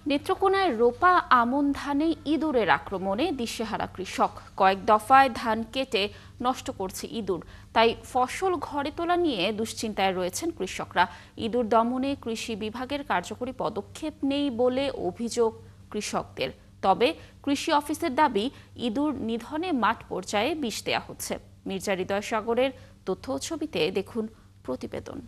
নেত্রকোনায় রোপা আমন ধানে ইঁদুরের আক্রমণে দিশেহারা কৃষক। কয়েক দফায় ধান কেটে নষ্ট করছে ইঁদুর, তাই ফসল ঘরে তোলা নিয়ে দুশ্চিন্তায় রয়েছেন কৃষকরা। ইঁদুর দমনে কৃষি বিভাগের কার্যকরী পদক্ষেপ নেই বলে অভিযোগ কৃষকদের। তবে কৃষি অফিসের দাবি, ইঁদুর নিধনে মাঠ পর্যায়ে বিষ দেয়া হচ্ছে। মির্জা হৃদয় সাগরের তথ্য ও ছবিতে দেখুন প্রতিবেদন।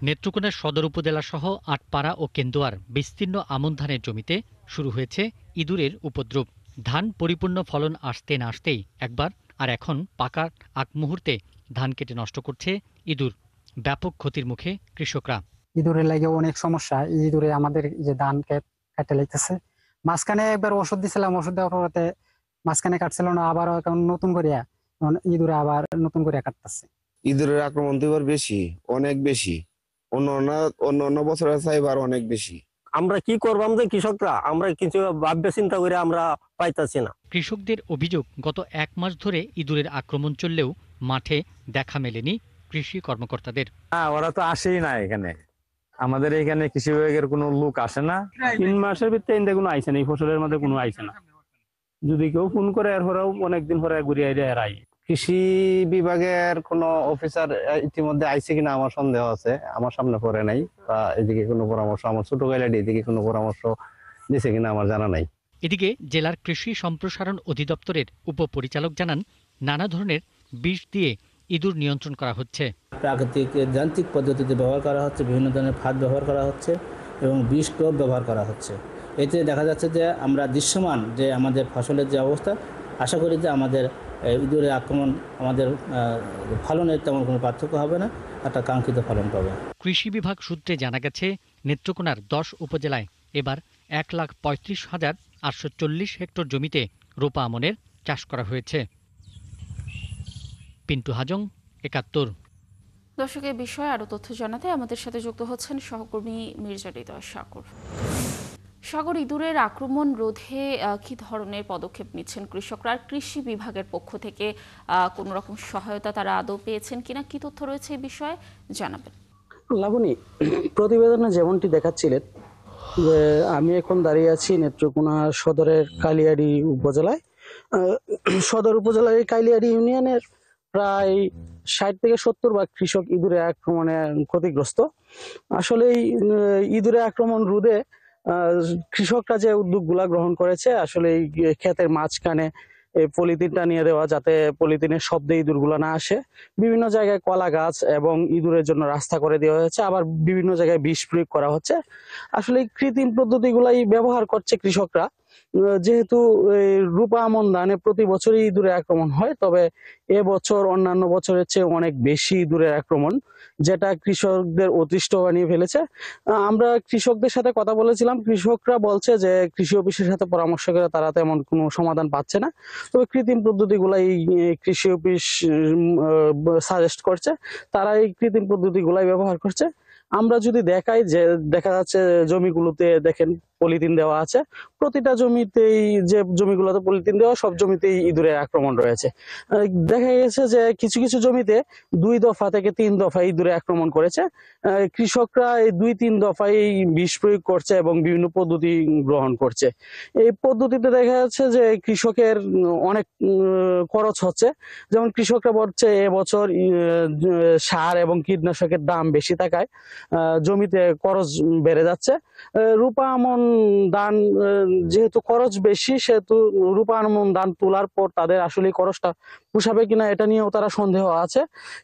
নেত্রকোনার সদর উপজেলা সহ আটপাড়া ও কেন্দুয়ার বিস্তীর্ণ আমন ধানের জমিতে শুরু হয়েছে ইঁদুরের উপদ্রব। ধান পরিপূর্ণ ফলন আসতে না আসতেই একবার আর এখন পাকার আগ মুহূর্তে ধান কেটে নষ্ট করছে ইঁদুর। ব্যাপক ক্ষতির মুখে কৃষকরা। ইঁদুরের লাগে অনেক সমস্যা। ইঁদুরে আমাদের যে ধান কেটে লাইতেছে। মাঝখানে একবার ওষুধ দিছিলাম, ওষুধ দেওয়ার পরে মাঝখানে কাটছিল না, আবার এখন নতুন করিয়া ইঁদুরে আবার নতুন করিয়া কাটতেছে। ইঁদুরের আক্রমণ তো এবার বেশি, অনেক বেশি। অন্য বছরের চাইবার অনেক বেশি। আমরা কি করবো? আমাদের কৃষকরা আমরা কিছু ভাববে চিন্তা করে আমরা পাইতাছি না। কৃষকদের অভিযোগ, গত এক মাস ধরে ইঁদুরের আক্রমণ চললেও মাঠে দেখা মেলেনি কৃষি কর্মকর্তাদের। ওরা তো আসেই না এখানে। আমাদের এখানে কৃষি বিভাগের কোনো লোক আসে না। 3 মাসের ভিতরে কোনো আইসে না, এই ফসলের মধ্যে কোনো আইসে না। যদি কেউ ফোন করে এরপরেও অনেকদিন পরে ঘুরে এরাই। কৃষি বিভাগের কোনো অফিসার ইতিমধ্যে আইছে কিনা আমার সন্দেহ আছে, আমার সামনে পড়ে নাই। বা এদিকে কোনো পরামর্শ, আমার ছোট গাইলাডি এদিকে কোনো পরামর্শ দিছে কিনা আমার জানা নাই। এদিকে জেলার কৃষি সম্প্রসারণ অধিদপ্তরের উপপরিচালক জানান, নানা ধরনের বিষ দিয়ে ইঁদুর নিয়ন্ত্রণ করা হচ্ছে। প্রাকৃতিক যান্ত্রিক পদ্ধতিতে ব্যবহার করা হচ্ছে, বিভিন্ন ধরনের ফাঁদ ব্যবহার করা হচ্ছে এবং বিষ প্রয়োগ ব্যবহার করা হচ্ছে। এতে দেখা যাচ্ছে যে আমরা দৃশ্যমান যে আমাদের ফসলের যে অবস্থা, আশা করি যে আমাদের ইঁদুরের আক্রমণ আমাদের ফলনের তেমন কোনো পার্থক্য হবে না, একটা কাঙ্ক্ষিত ফলন পাবে। কৃষি বিভাগ সূত্রে জানা গেছে, নেত্রকোনার 10 উপজেলায় এবার 1,35,840 হেক্টর জমিতে রোপা আমনের চাষ করা হয়েছে। পিন্টু হাজং, ৭১। দর্শক, এই বিষয়ে আরো তথ্য জানাতে আমাদের সাথে যুক্ত হচ্ছেন সহকর্মী মির্জা হৃদয় সাগর। সাগর, ইঁদুরের আক্রমণ রোধে কি ধরনের পদক্ষেপ নিচ্ছেন কৃষকরা? কৃষি বিভাগের পক্ষ থেকে কোনো রকম সহায়তা তারা আদৌ পেয়েছেন কিনা, কি তথ্য রয়েছে এই বিষয়ে জানাবেন। লাবণী, প্রতিবেদনে যেমনটি দেখাচ্ছিলেন যে আমি এখন দাঁড়িয়ে আছি নেত্রকোনা সদরের কালিয়াড়ি উপজেলায়। সদর উপজেলার এই কালিয়াড়ি ইউনিয়নের প্রায় 60 থেকে 70 ভাগ কৃষক ইঁদুরের আক্রমণে ক্ষতিগ্রস্ত। আসলে ইঁদুরের আক্রমণ রোধে কৃষকরা যে উদ্যোগগুলা গ্রহণ করেছে, আসলে এই ক্ষেতের মাঝখানে এই পলিথিনটা নিয়ে দেওয়া, যাতে পলিথিনের শব্দে ইঁদুরগুলো না আসে। বিভিন্ন জায়গায় কলা গাছ এবং ইঁদুরের জন্য রাস্তা করে দেওয়া হয়েছে, আবার বিভিন্ন জায়গায় বিষ প্রয়োগ করা হচ্ছে। আসলে কৃত্রিম পদ্ধতিগুলাই ব্যবহার করছে কৃষকরা। যেহেতু রূপা আমন ধানে প্রতি বছরই ইঁদুরের আক্রমণ হয়, তবে এবছর অন্যান্য বছরের চেয়ে অনেক বেশি ইঁদুরের আক্রমণ, যেটা কৃষকদের অতিষ্ঠ বানিয়ে ফেলেছে। আমরা কৃষকদের সাথে কথা বলেছিলাম, কৃষকরা বলছে যে কৃষি অফিসের সাথে পরামর্শ করে তারা তেমন কোনো সমাধান পাচ্ছে না। তবে কৃত্রিম পদ্ধতিগুলাই কৃষি অফিস সাজেস্ট করছে, তারা এই কৃত্রিম পদ্ধতিগুলাই ব্যবহার করছে। আমরা যদি দেখাই, যে দেখা যাচ্ছে জমিগুলোতে দেখেন পলিথিন দেওয়া আছে, প্রতিটা জমিতেই, যে জমিগুলোতে পলিথিন দেওয়া সব জমিতেই ইঁদুরের আক্রমণ রয়েছে। দেখা গেছে যে কিছু কিছু জমিতে 2 দফা থেকে 3 দফা ইঁদুরে আক্রমণ করেছে। কৃষকরা এই 2-3 দফায় বিষ প্রয়োগ করছে এবং বিভিন্ন পদ্ধতি গ্রহণ করছে। এই পদ্ধতিতে দেখা যাচ্ছে যে কৃষকের অনেক খরচ হচ্ছে। যেমন কৃষকরা বলছে এবছর সার এবং কীটনাশকের দাম বেশি থাকায় জমিতে খরচ বেড়ে যাচ্ছে। রূপা আমন ধান যেহেতু খরচ বেশি, সেহেতু রূপা আমন ধান তোলার পর তাদের আসলে খরচটা পোষাবে কিনা এটা নিয়েও তারা সন্দেহ আছে।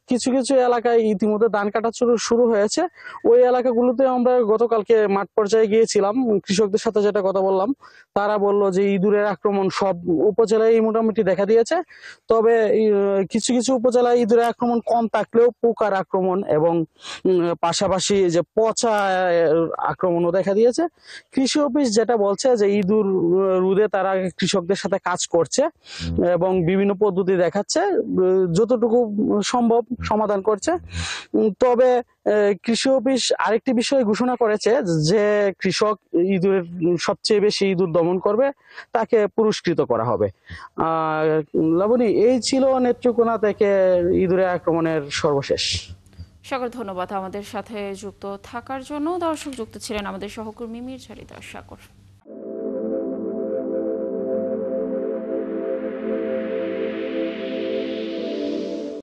কিছু কিছু এলাকায় ইতিমধ্যে ধান কাটা শুরু হয়েছে। ওই এলাকাগুলোতে আমরা গতকালকে মাঠ পর্যায়ে গিয়েছিলাম, কৃষকদের সাথে যেটা কথা বললাম, তারা বললো যে ইঁদুরের আক্রমণ সব উপজেলায় মোটামুটি দেখা দিয়েছে। তবে কিছু কিছু উপজেলায় ইঁদুরের আক্রমণ কম থাকলেও পোকার আক্রমণ এবং পাশাপাশি যে পচা আক্রমণও দেখা দিয়েছে। কৃষি অফিস যেটা বলছে যে ইঁদুর রোধে তারা কৃষকদের সাথে কাজ করছে এবং বিভিন্ন পদ্ধতি দেখাচ্ছে, যতটুকু সম্ভব সমাধান করছে। তবে কৃষি অফিস আরেকটি বিষয় ঘোষণা করেছে, যে কৃষক ইঁদুরের সবচেয়ে বেশি ইঁদুর দমন করবে তাকে পুরস্কৃত করা হবে। লাবণী, এই ছিল নেত্রকোনা থেকে ইঁদুরের আক্রমণের সর্বশেষ। সাগর, ধন্যবাদ আমাদের সাথে যুক্ত থাকার জন্য। দর্শক, যুক্ত ছিলেন আমাদের সহকর্মী মিরঝারিদা সাগর।